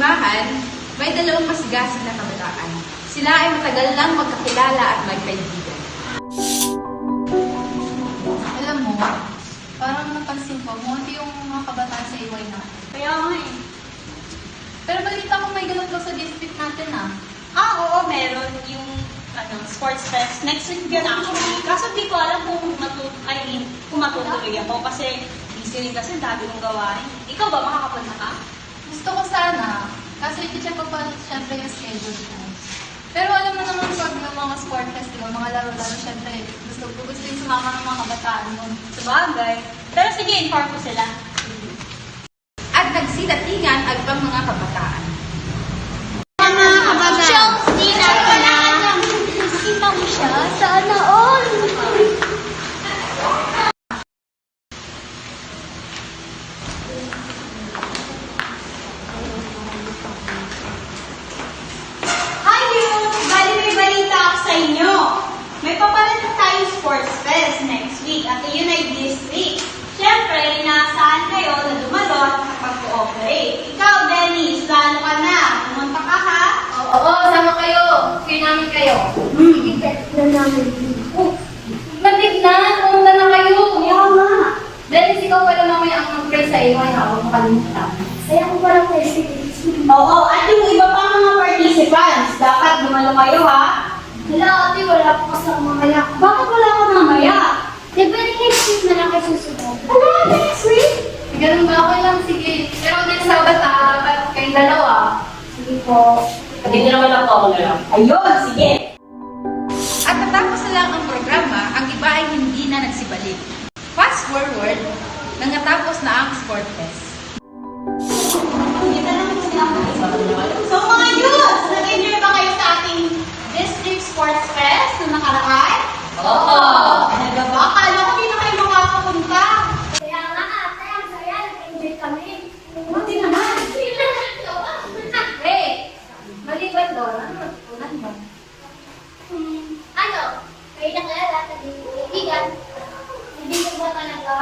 simbahan, may dalawang masigasig na kabataan. Sila ay matagal nang magkakilala at magkaibigan. Alam mo, parang napansin ko, munti yung mga kabataan sa iway na. Kaya nga eh. Pero balita ko may ganun daw sa district natin ah. Oo, meron yung sports fest. Next week yun actually. Kaso di ko alam kung matutuloy ako kasi busy rin kasi dami kong gawain. Ikaw ba, makakapunta ka? Gusto ko sana, kaso i-check ko pa syempre yung schedule ko. Pero alam mo naman pag may mga sport festival, mga laro-laro, syempre gusto yung sumama ng mga kabataan nun. Sabagay. Pero sige, inform ko sila. At nagsidatingan ang ibang mga kabataan. Chelsea na pala. Nakita mo siya? Sana all. Hi, Yun! Bali may balita ako sa inyo. May papalit na tayong sports fest next week at yun ay this week. Siyempre, inaasahan kayo na dumalo at makapag-cooperate. Ikaw, Dennis, lalo ka na. Pumunta ka ha? Oo, sama kayo. Fear namin kayo. Na namin. Matig na, pumunta na kayo. Kaya nga. Dennis, ikaw pala mamaya ang mag-pray sa iyo, ay ako makalimutan. Kaya ko parang president. Oo, at yung iba pa mga participants, dapat dumalo kayo ha? Hala, ate, wala po kasama mamaya. Bakit wala ka mamaya? Di ba next week na lang kayo susunod? Ano next week? Ganun ba? Okay lang, sige. Pero din Sabat dapat kayong dalawa. Sige po. Hindi naman ako na lang. Ayun, sige. At natapos na lang ang programa, ang iba ay hindi na nagsibalik. Fast forward, nang natapos na ang sport fest. So mga youths, nag-enjoy ba kayo sa ating District Sports Fest na nakaraan? Oo! Talaga ba? Akala ko hindi na kayo makakapunta. Kaya nga, ate, ang saya. Nag-enjoy kami. Buti naman. Hey, maliban doon, ano natutunan mo? Ano? Kayo na kaya lahat ng kaibigan? Kaibigan mo talaga?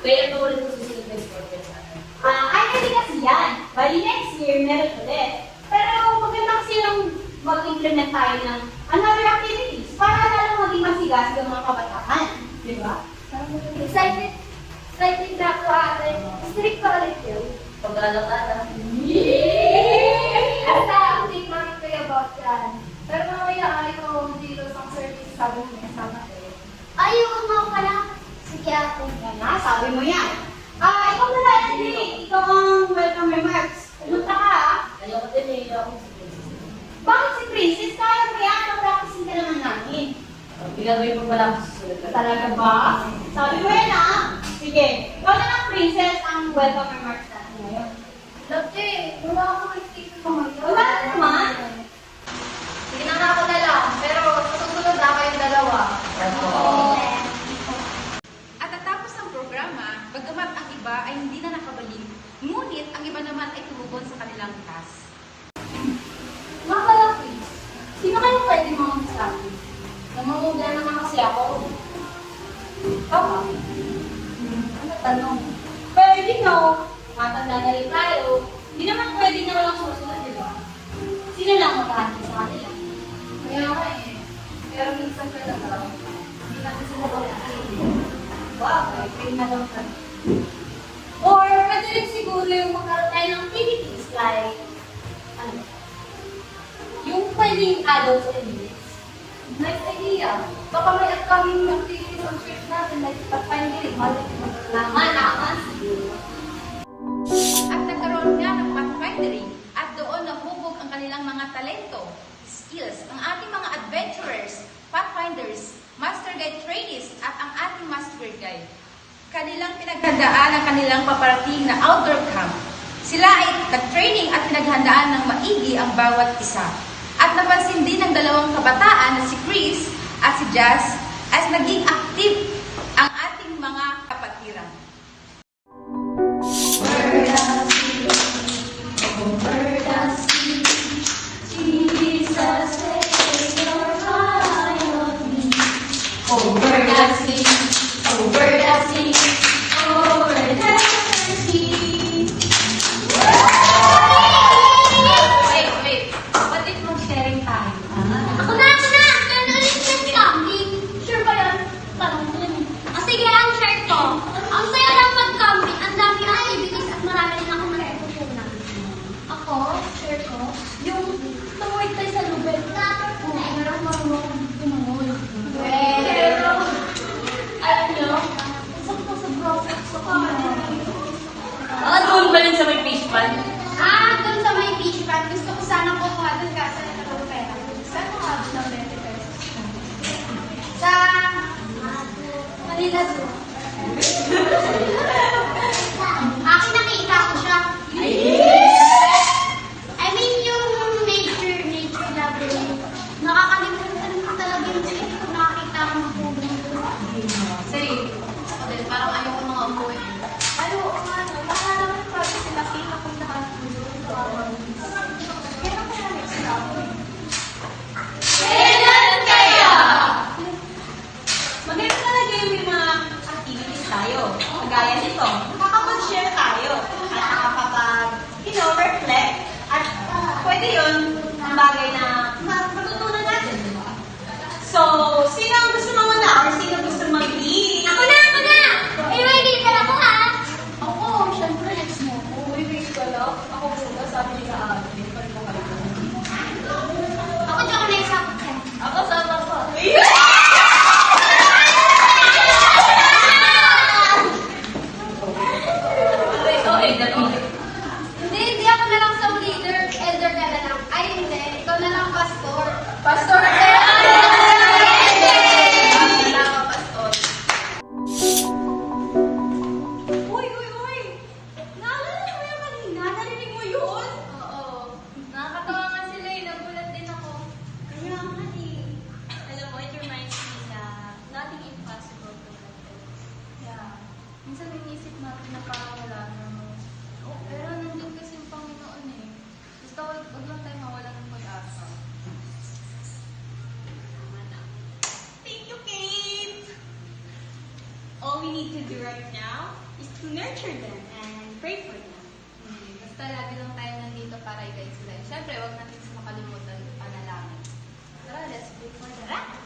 Kaya ito ulit ko susunod na sport fest natin. Ay, kasi kasi yan. Bali next year, meron ulit. Pero maganda kasi yung mag-implement tayo ng another activities para na lang maging masigasig ang mga kabataan. Di ba? Excited? Excited na ako, ate. Strict pa ulit yun. Pag-alala. Basta, update namin kayo about yan. Pero mamaya ayaw dito sa service sabi mo sama kayo. Ayaw nga pala. Sige, ate. Yan na, sabi mo yan. Ikaw na lang, Andy. Ikaw ang welcome remarks. Pumunta ka, ha? Ayoko din eh. Bakit si Princess? Kaya mo yan. Napracticing ka naman namin. Pinagawin mo pala ako susunod ka. Talaga ba? Sabi mo yan, ha? Sige. Ikaw na lang, Princess, ang welcome remarks natin ngayon. Dati, wala akong expectation ko ngayon. Wala na naman. Sige na nga ako na lang. Pero susunod na kayong dalawa. At natapos ang programa, bagamat ang iba ay hindi na nakabalik, ngunit ang iba naman ay tumugon sa kanilang task. Mga kalaki, sino kayo pwede mga masabi? Namamugla naman kasi ako. Ikaw ba? Ano tanong? Pwede no. Matanda na rin tayo. Hindi naman pwede na walang susunod, di ba? Sino lang maghahanap sa kanila? Kaya nga eh. Pero minsan ka na lang. Hindi natin sila pagkakilig. Bakit? Pwede na daw ka. Or, pwede rin siguro yung magkaroon tayo ng activities like, ano, yung pwedeng adults and youth. Nice idea. Baka may upcoming activities on trip natin like pathfinding, Naman. At nagkaroon nga ng pathfinding at doon nahubog ang kanilang mga talento, skills, ang ating mga adventurers, pathfinders, master guide trainees at ang ating master guide. Kanilang pinaghandaan ang kanilang paparating na outdoor camp. Sila ay nag-training at pinaghandaan ng maigi ang bawat isa. At napansin din ng dalawang kabataan na si Chris at si Jazz as naging active ang ating mga kapatiran. Over the sea, over the sea. Akin nakita ko siya. I mean, yung nature lover. Nakakalimutan ko talaga yung sa'yo kung nakakita ko ng puno. Sige. Ako din, parang ayoko mga umuwi. Ano, nga, no? Baka naman pag sila pinapuntahan ko doon. Kaya kaya next time. Kailan kaya? Maganda talaga yung may mga activities tayo. Kagaya nito, nakakapag-share tayo. At nakakapag-reflect. At pwede yun ang bagay na matutunan natin. So, sino ang gusto manguna or sino gusto mag-lead? Ako na! Eh, may leader ako ha! Ako, syempre, next mo. Uy, wait ka lang. Ako muna, sabi ni ka ate. Ako dyan ko na isa. Ako, sama ko. Okay, okay. Hindi ako na lang sa leader. Elder ka na lang. Ay, hindi. Ikaw na lang, pastor. Pastor! Uy! Naalala mo yung kanina? Narinig mo yun? Oo. Nakakatawa nga sila eh. Nagulat din ako. Kaya nga eh. Alam mo, it reminds me na nothing impossible to happen. Yeah. Minsan inisip natin na parang wala na. Oh, pero nandun kasi yung Panginoon eh. Basta wag lang tayo mawala ng pag-asa. Thank you, Kate! All we need to do right now is to nurture them and pray for them. Basta lagi lang tayo nandito para i-guide sila. Siyempre, wag natin makalimutan panalangin. Tara, let's pray for them. Tara!